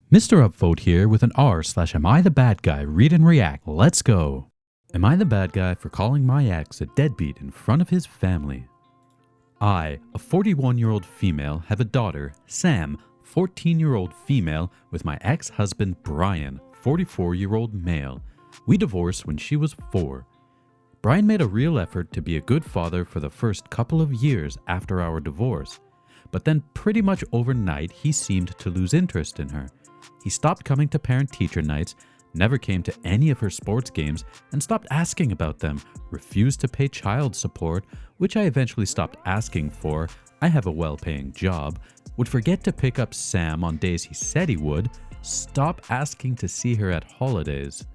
Mr Upvote here with an r/am I the bad guy read and react. Let's go. Am I the bad guy for calling my ex a deadbeat in front of his family? I, a 41-year-old female, have a daughter, Sam, 14-year-old female, with my ex-husband Brian, 44-year-old male. We divorced when she was 4. Brian made a real effort to be a good father for the first couple of years after our divorce, but then pretty much overnight he seemed to lose interest in her. He stopped coming to parent-teacher nights, never came to any of her sports games, and stopped asking about them, refused to pay child support, which I eventually stopped asking for. I have a well-paying job, would forget to pick up Sam on days he said he would, stop asking to see her at holidays.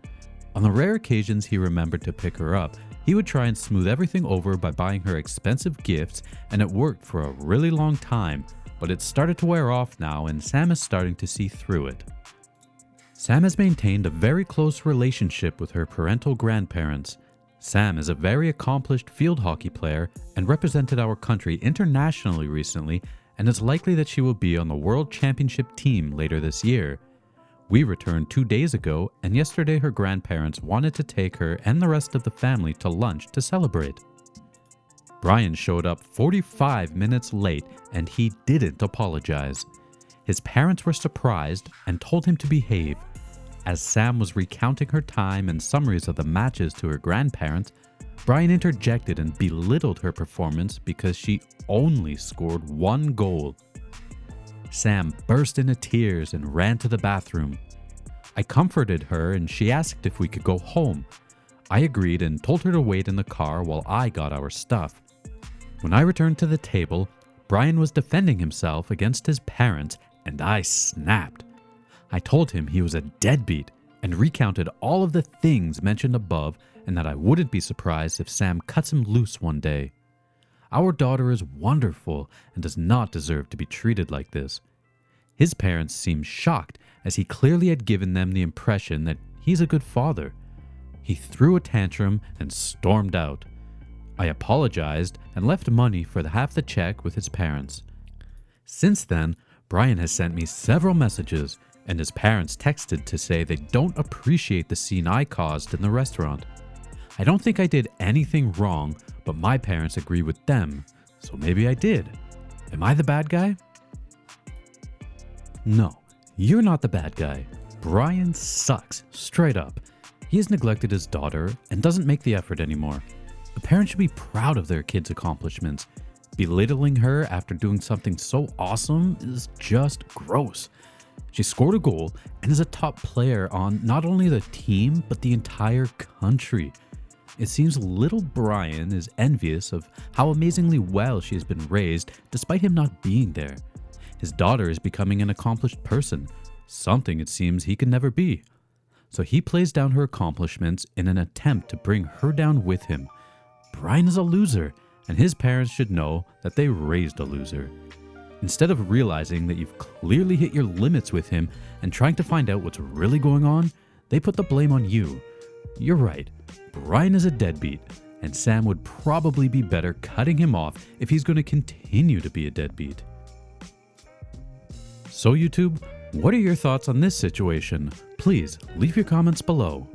On the rare occasions he remembered to pick her up, he would try and smooth everything over by buying her expensive gifts, and it worked for a really long time, but it started to wear off now and Sam is starting to see through it. Sam has maintained a very close relationship with her parental grandparents. Sam is a very accomplished field hockey player and represented our country internationally recently, and it's likely that she will be on the World Championship team later this year. We returned 2 days ago, and yesterday her grandparents wanted to take her and the rest of the family to lunch to celebrate. Brian showed up 45 minutes late, and he didn't apologize. His parents were surprised and told him to behave. As Sam was recounting her time and summaries of the matches to her grandparents, Brian interjected and belittled her performance because she only scored 1 goal. Sam burst into tears and ran to the bathroom. I comforted her and she asked if we could go home. I agreed and told her to wait in the car while I got our stuff. When I returned to the table, Brian was defending himself against his parents and I snapped. I told him he was a deadbeat and recounted all of the things mentioned above and that I wouldn't be surprised if Sam cuts him loose one day. Our daughter is wonderful and does not deserve to be treated like this. His parents seemed shocked as he clearly had given them the impression that he's a good father. He threw a tantrum and stormed out. I apologized and left money for half the check with his parents. Since then, Brian has sent me several messages and his parents texted to say they don't appreciate the scene I caused in the restaurant. I don't think I did anything wrong, but my parents agree with them, so maybe I did. Am I the bad guy? No, you're not the bad guy. Brian sucks, straight up. He has neglected his daughter and doesn't make the effort anymore. A parent should be proud of their kid's accomplishments. Belittling her after doing something so awesome is just gross. She scored a goal and is a top player on not only the team, but the entire country. It seems little Brian is envious of how amazingly well she has been raised despite him not being there. His daughter is becoming an accomplished person, something it seems he can never be. So he plays down her accomplishments in an attempt to bring her down with him. Brian is a loser, and his parents should know that they raised a loser. Instead of realizing that you've clearly hit your limits with him and trying to find out what's really going on, they put the blame on you. You're right, Brian is a deadbeat, and Sam would probably be better cutting him off if he's going to continue to be a deadbeat. So YouTube, what are your thoughts on this situation? Please leave your comments below.